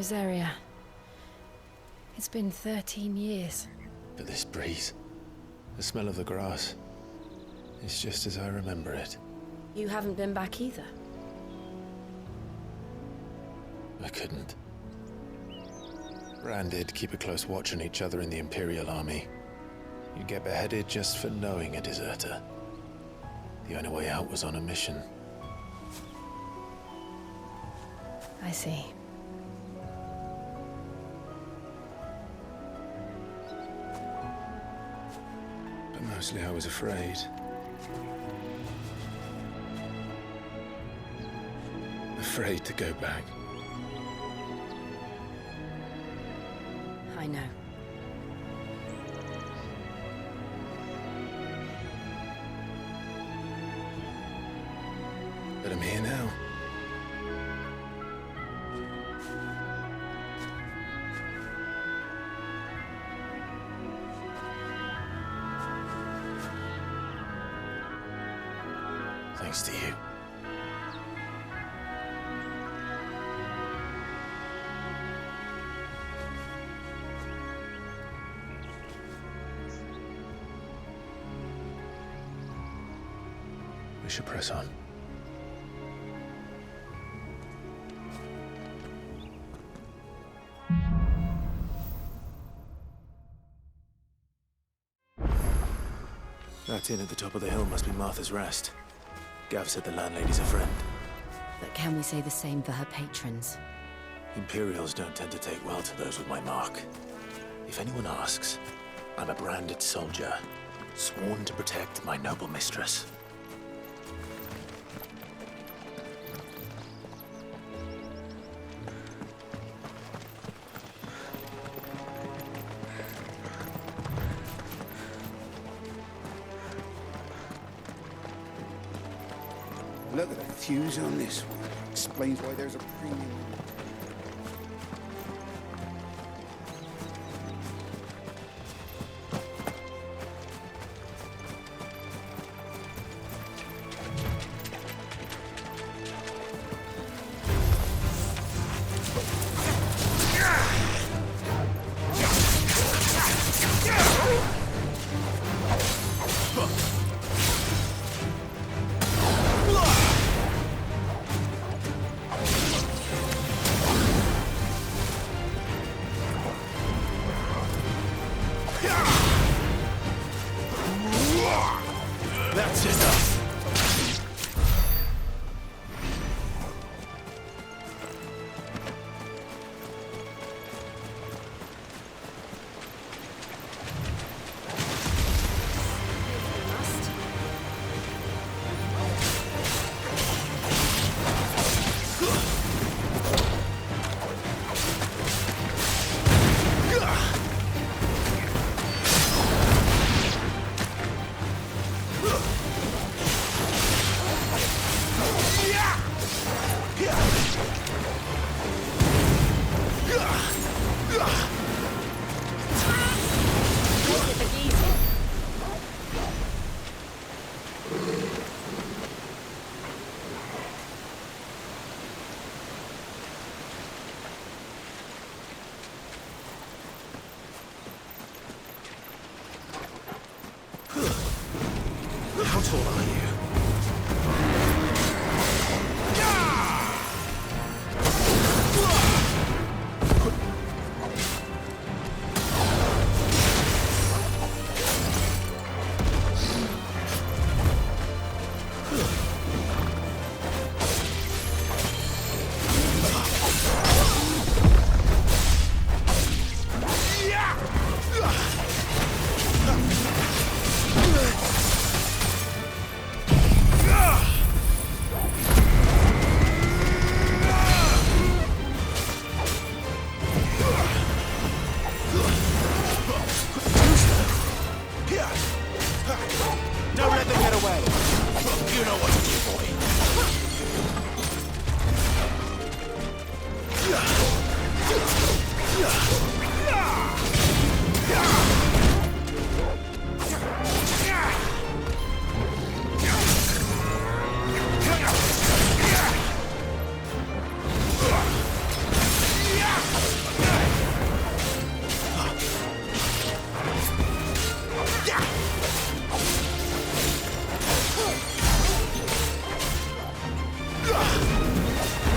Rosaria. It's been 13 years. But this breeze, the smell of the grass, it's just as I remember it. You haven't been back either? I couldn't. Bran did keep a close watch on each other in the Imperial Army. You'd get beheaded just for knowing a deserter. The only way out was on a mission. I see. But mostly I was afraid. Afraid to go back. I know. But I'm here now. Thanks to you. We should press on. That inn at the top of the hill must be Martha's Rest. Gav said the landlady's a friend. But can we say the same for her patrons? Imperials don't tend to take well to those with my mark. If anyone asks, I'm a branded soldier, sworn to protect my noble mistress. Look at the fuse on this one. Explains why there's a premium.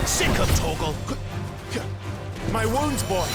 Sick of Torgal! My wounds, boy!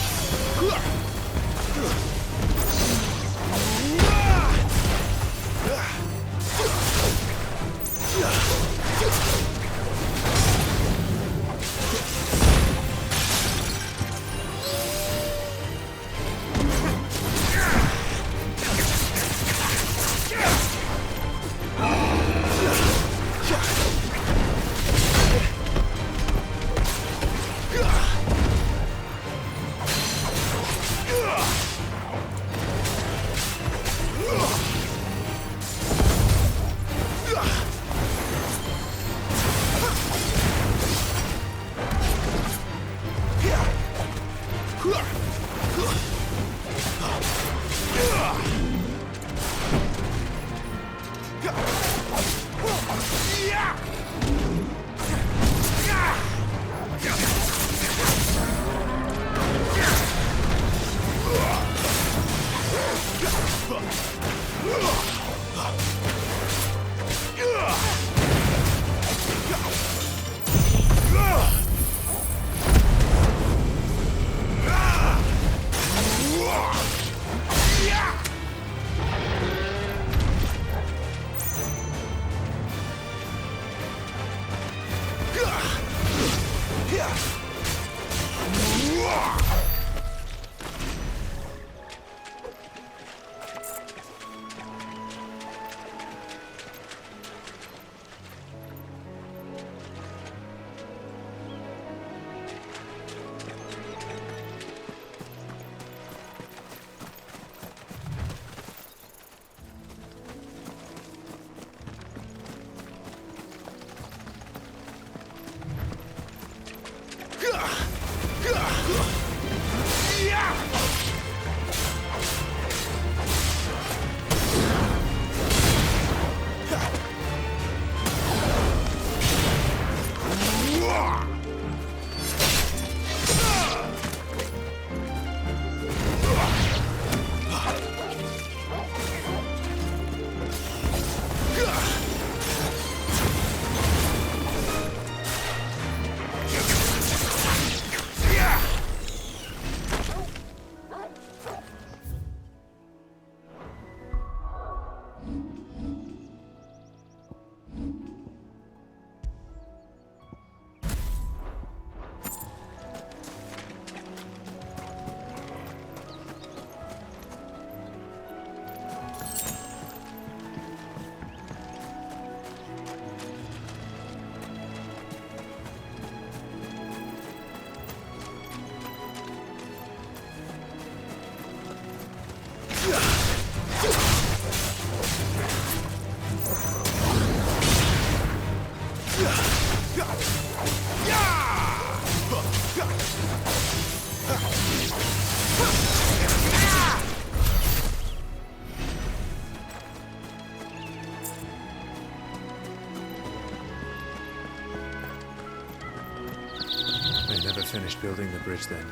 They never finished building the bridge then.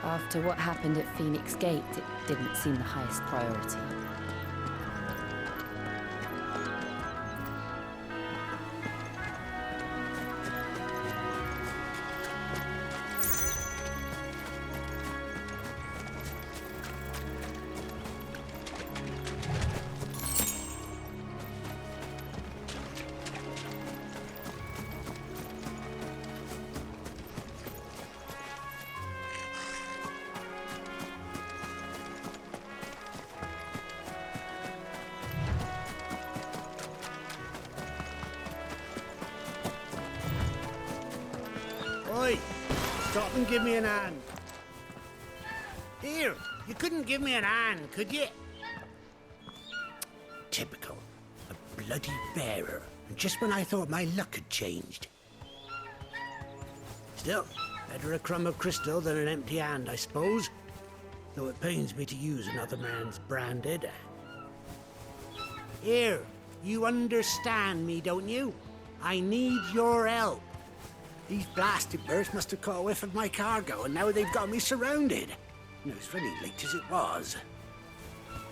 After what happened at Phoenix Gate, it didn't seem the highest priority. Oi! Stop and give me an hand. Here, you couldn't give me an hand, could you? Typical. A bloody bearer. And just when I thought my luck had changed. Still, better a crumb of crystal than an empty hand, I suppose. Though it pains me to use another man's branded. Here, you understand me, don't you? I need your help. These blasted birds must have caught a whiff of my cargo, and now they've got me surrounded. No, it's very late as it was.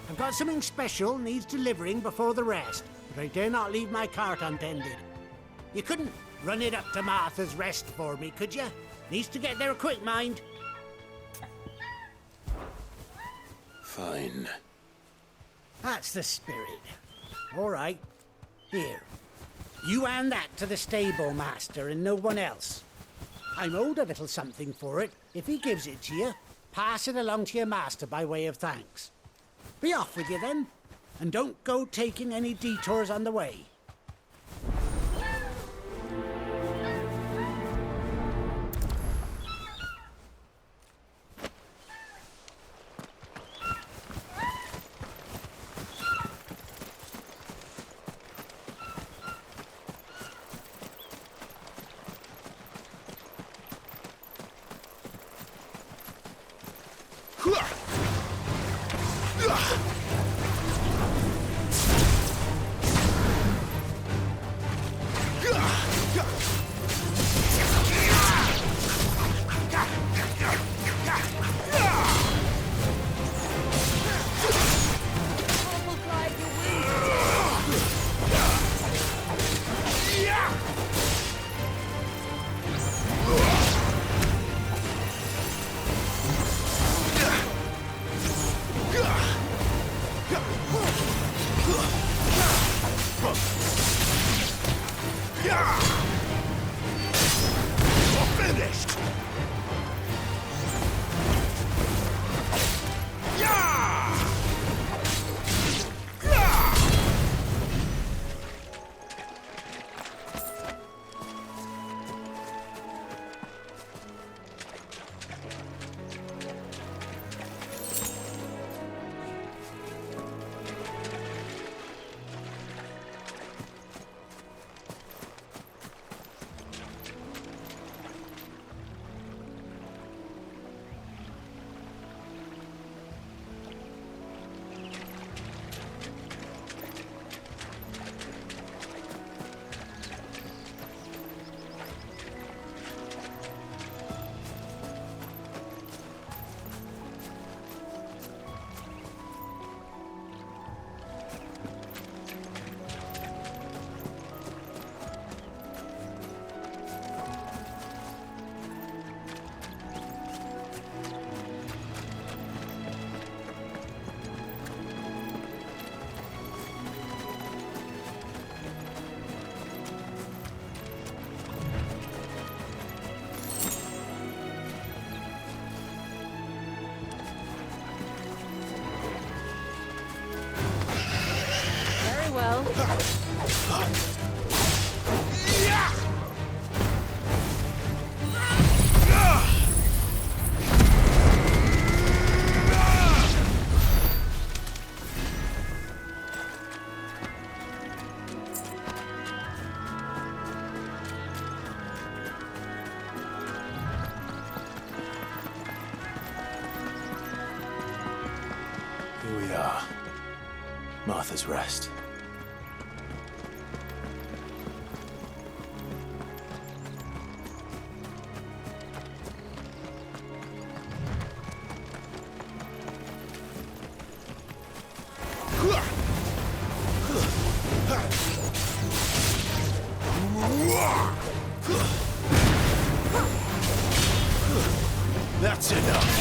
I've got something special needs delivering before the rest, but I dare not leave my cart untended. You couldn't run it up to Martha's Rest for me, could you? Needs to get there quick, mind. Fine. That's the spirit. All right. Here. You hand that to the stable master and no one else. I'm owed a little something for it. If he gives it to you, pass it along to your master by way of thanks. Be off with you then, and don't go taking any detours on the way. Well. Here we are. Martha's Rest. That's enough.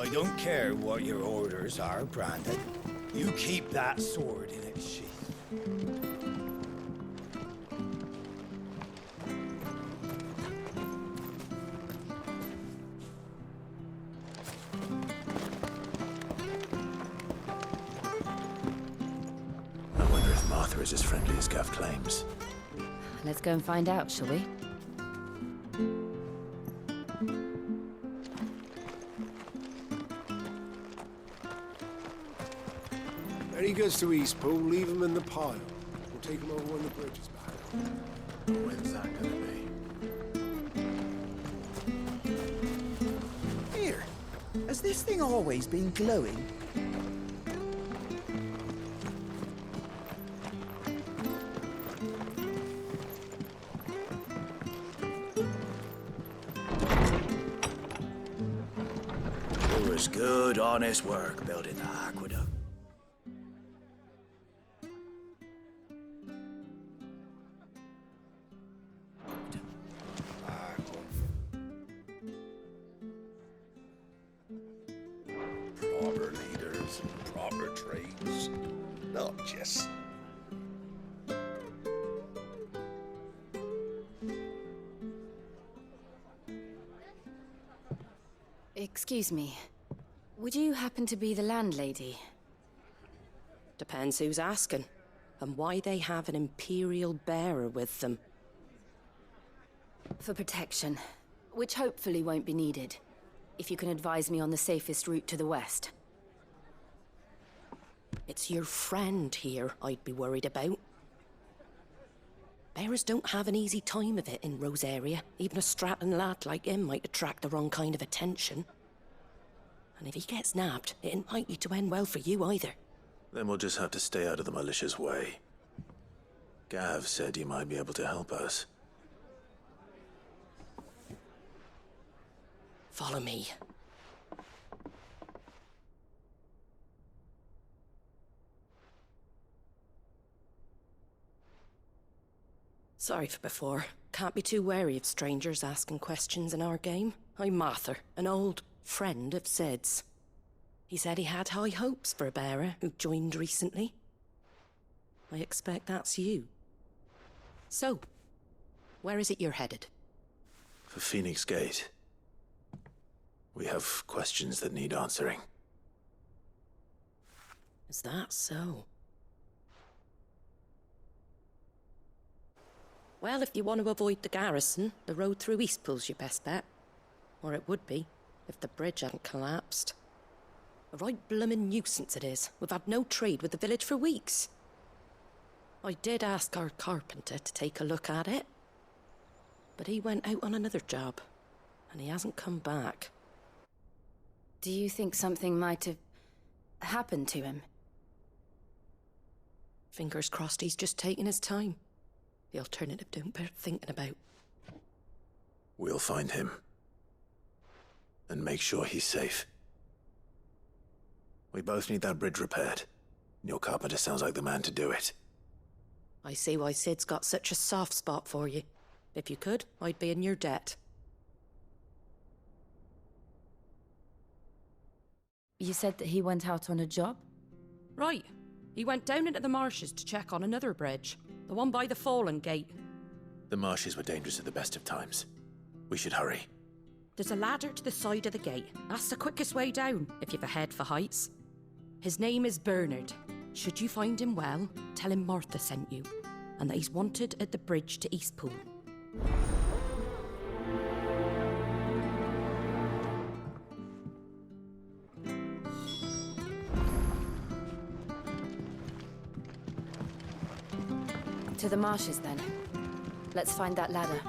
I don't care what your orders are, Brandon. You keep that sword in its sheath. I wonder if Martha is as friendly as Gav claims. Let's go and find out, shall we? When he goes to Eastpool, leave him in the pile. We'll take him over when the bridge is back. When's that gonna be? Here, has this thing always been glowing? It was good, honest work building the aqueduct. Proper leaders and proper trades, not just... Excuse me. Would you happen to be the landlady? Depends who's asking, and why they have an Imperial bearer with them. For protection, which hopefully won't be needed. If you can advise me on the safest route to the west. It's your friend here I'd be worried about. Bearers don't have an easy time of it in Rose area. Even a Stratton lad like him might attract the wrong kind of attention. And if he gets nabbed, it ain't likely to end well for you either. Then we'll just have to stay out of the malicious way. Gav said you might be able to help us. Follow me. Sorry for before. Can't be too wary of strangers asking questions in our game. I'm Martha, an old friend of Sid's. He said he had high hopes for a bearer who joined recently. I expect that's you. So, where is it you're headed? For Phoenix Gate. We have questions that need answering. Is that so? Well, if you want to avoid the garrison, the road through Eastpool's your best bet. Or it would be, if the bridge hadn't collapsed. A right bloomin' nuisance it is. We've had no trade with the village for weeks. I did ask our carpenter to take a look at it. But he went out on another job, and he hasn't come back. Do you think something might have happened to him? Fingers crossed he's just taking his time. The alternative don't bear thinking about. We'll find him. And make sure he's safe. We both need that bridge repaired. Your carpenter sounds like the man to do it. I see why Sid's got such a soft spot for you. If you could, I'd be in your debt. You said that he went out on a job? Right. He went down into the marshes to check on another bridge. The one by the Fallen Gate. The marshes were dangerous at the best of times. We should hurry. There's a ladder to the side of the gate. That's the quickest way down, if you've a head for heights. His name is Bernard. Should you find him well, tell him Martha sent you, and that he's wanted at the bridge to Eastpool. To the marshes, then. Let's find that ladder.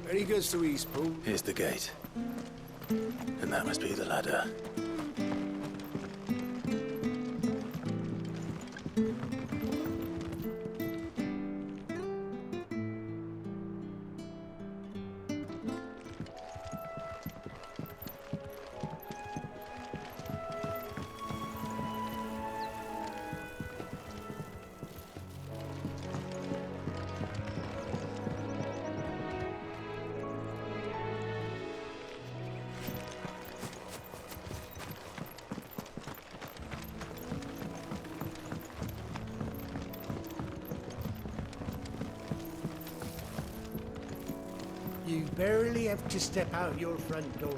When he goes to Eastpool... Here's the gate. And that must be the ladder. You barely have to step out your front door.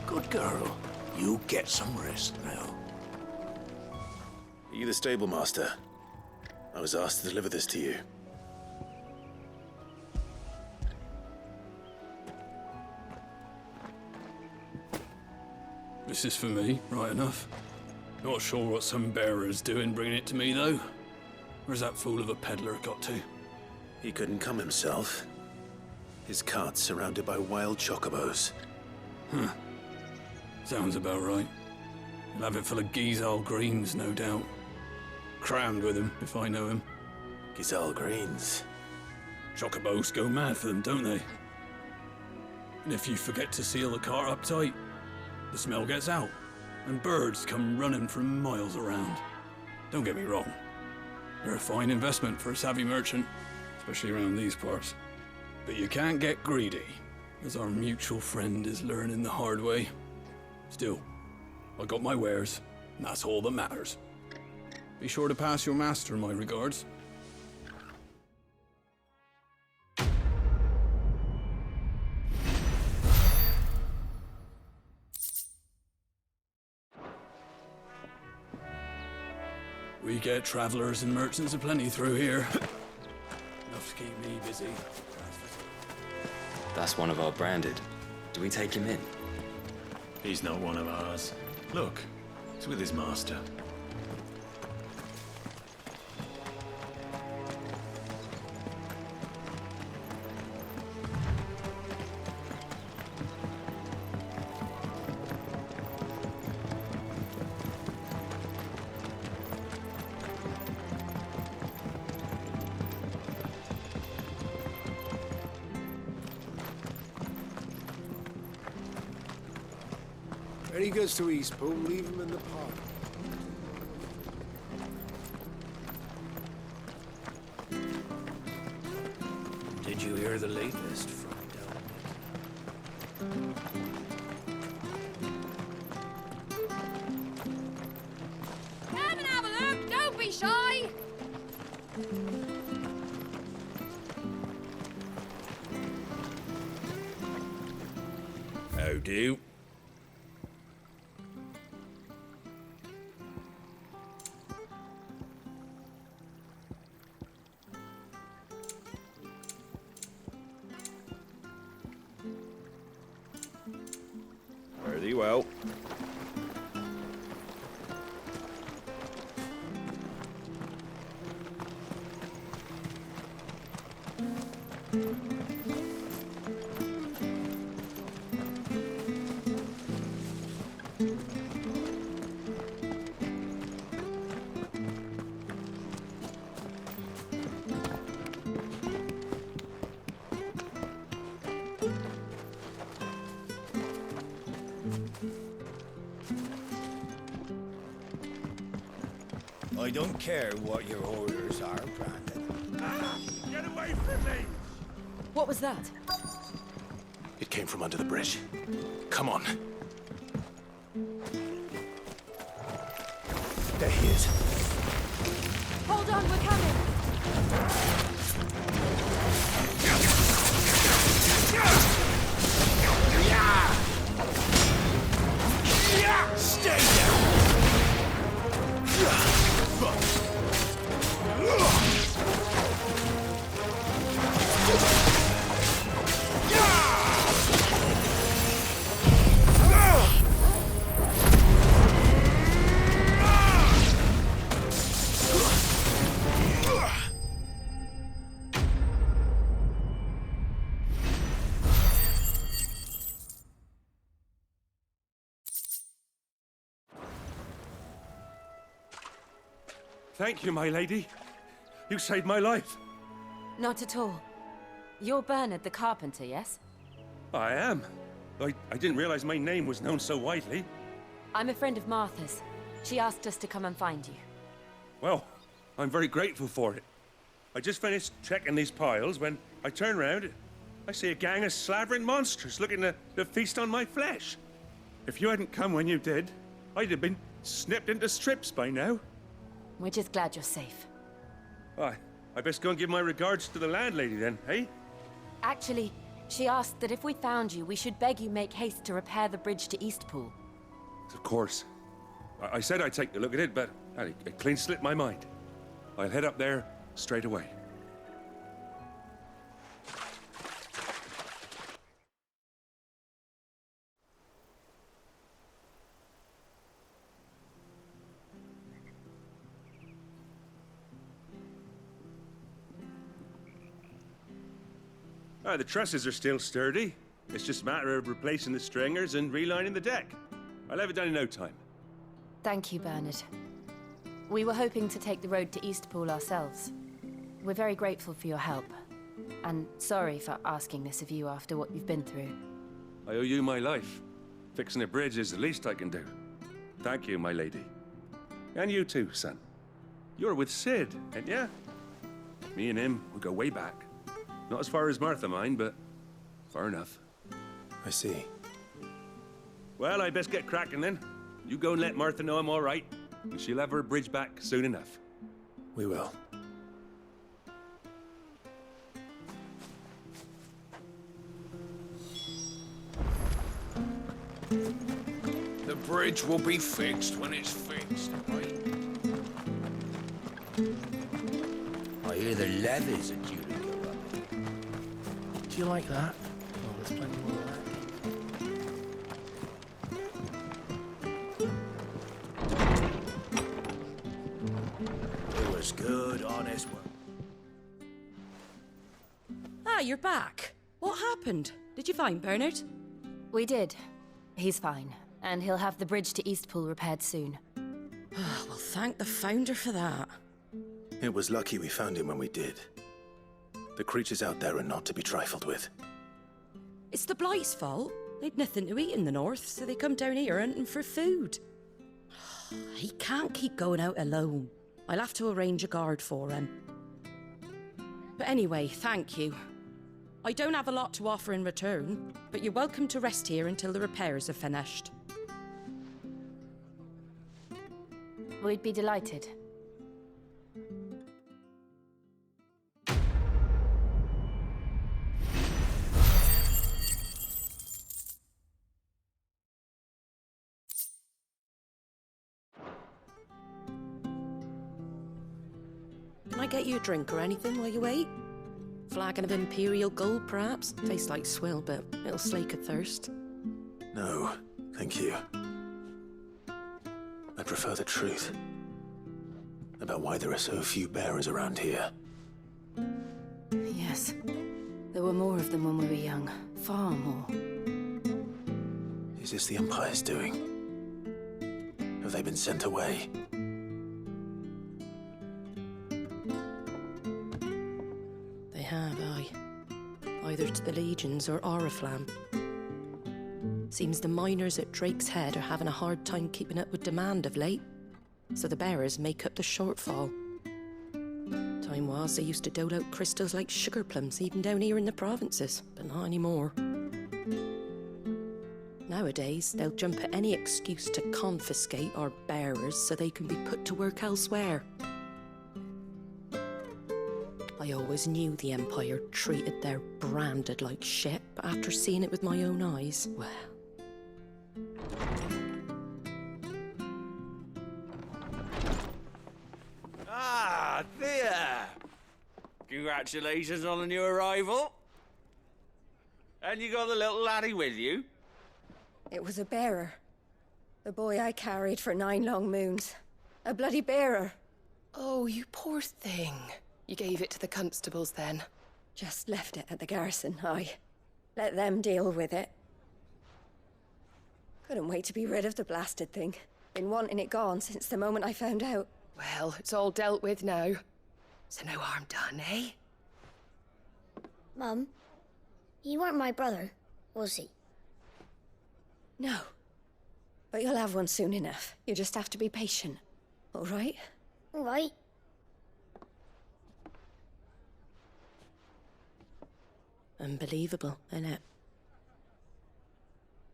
Good girl. You get some rest now. Are you the stable master? I was asked to deliver this to you. This is for me, right enough. Not sure what some bearer's doing bringing it to me, though. Where's that fool of a peddler got to? He couldn't come himself. His cart's surrounded by wild chocobos. Huh. Sounds about right. He'll have it full of Gizal greens, no doubt. Crammed with him, if I know him. Gizal greens. Chocobos go mad for them, don't they? And if you forget to seal the cart up tight, the smell gets out, and birds come running from miles around. Don't get me wrong. They're a fine investment for a savvy merchant, especially around these parts. But you can't get greedy, as our mutual friend is learning the hard way. Still, I got my wares, and that's all that matters. Be sure to pass your master my regards. We get travelers and merchants aplenty through here. Enough to keep me busy. That's one of our branded. Do we take him in? He's not one of ours. Look, he's with his master. When he goes to Eastpool, leave him in the park. Did you hear the latest from Come and have a look, don't be shy! How do? Fare thee well. I don't care what your orders are, Brandon. Get away from me! What was that? It came from under the bridge. Come on. There he is. Hold on, we're coming! Stay down! Thank you, my lady. You saved my life. Not at all. You're Bernard the carpenter, yes? I am. I didn't realize my name was known so widely. I'm a friend of Martha's. She asked us to come and find you. Well, I'm very grateful for it. I just finished checking these piles when I turn round. I see a gang of slavering monsters looking to feast on my flesh. If you hadn't come when you did, I'd have been snipped into strips by now. We're just glad you're safe. I best go and give my regards to the landlady then, eh? Actually, she asked that if we found you, we should beg you make haste to repair the bridge to Eastpool. Of course. I said I'd take a look at it, but it clean slipped my mind. I'll head up there straight away. The trusses are still sturdy. It's just a matter of replacing the stringers and relining the deck. I'll have it done in no time. Thank you, Bernard. We were hoping to take the road to Eastpool ourselves. We're very grateful for your help. And sorry for asking this of you after what you've been through. I owe you my life. Fixing a bridge is the least I can do. Thank you, my lady. And you too, son. You're with Sid, ain't ya? Me and him, we go way back. Not as far as Martha, mind, but far enough. I see. Well, I best get cracking then. You go and let Martha know I'm all right, and she'll have her bridge back soon enough. We will. The bridge will be fixed when it's fixed, right? I hear the levees are due to go up. Do you like that? Oh, there's plenty more of that. It was good, honest work. Ah, you're back. What happened? Did you find Bernard? We did. He's fine, and he'll have the bridge to Eastpool repaired soon. Well, thank the Founder for that. It was lucky we found him when we did. The creatures out there are not to be trifled with. It's the Blight's fault. They'd nothing to eat in the north, so they come down here hunting for food. He can't keep going out alone. I'll have to arrange a guard for him. But anyway, thank you. I don't have a lot to offer in return, but you're welcome to rest here until the repairs are finished. We'd be delighted. Can I get you a drink or anything while you wait? Flagon of Imperial Gold, perhaps? Tastes like swill, but it'll slake a thirst. No, thank you. I prefer the truth. About why there are so few bearers around here. Yes. There were more of them when we were young. Far more. Is this the Empire's doing? Have they been sent away? They have, aye. Either to the Legions or Oriflamme. Seems the miners at Drake's Head are having a hard time keeping up with demand of late, so the bearers make up the shortfall. Time was they used to dole out crystals like sugar plums even down here in the provinces, but not anymore. Nowadays, they'll jump at any excuse to confiscate our bearers so they can be put to work elsewhere. I always knew the Empire treated their branded like shit, but after seeing it with my own eyes, well... Ah, there! Congratulations on the new arrival. And you got the little laddie with you? It was a bearer. The boy I carried for 9 long moons. A bloody bearer. Oh, you poor thing. You gave it to the constables, then? Just left it at the garrison, aye. Let them deal with it. Couldn't wait to be rid of the blasted thing. Been wanting it gone since the moment I found out. Well, it's all dealt with now. So no harm done, eh? Mum, you weren't my brother, was he? No. But you'll have one soon enough. You just have to be patient. All right? All right. Unbelievable, innit?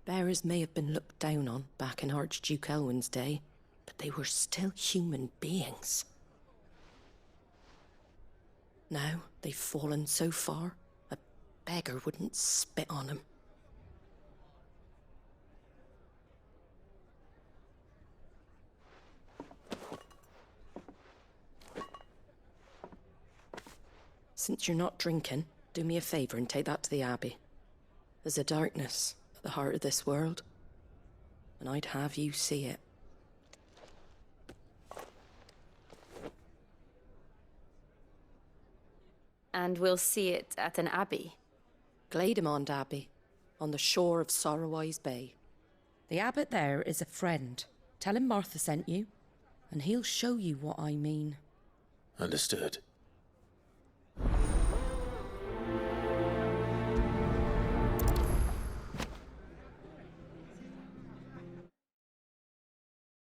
Bearers may have been looked down on back in Archduke Elwin's day, but they were still human beings. Now they've fallen so far, a beggar wouldn't spit on them. Since you're not drinking, do me a favour and take that to the Abbey. There's a darkness at the heart of this world, and I'd have you see it. And we'll see it at an abbey? Glademond Abbey, on the shore of Sorrowise Bay. The abbot there is a friend. Tell him Martha sent you, and he'll show you what I mean. Understood.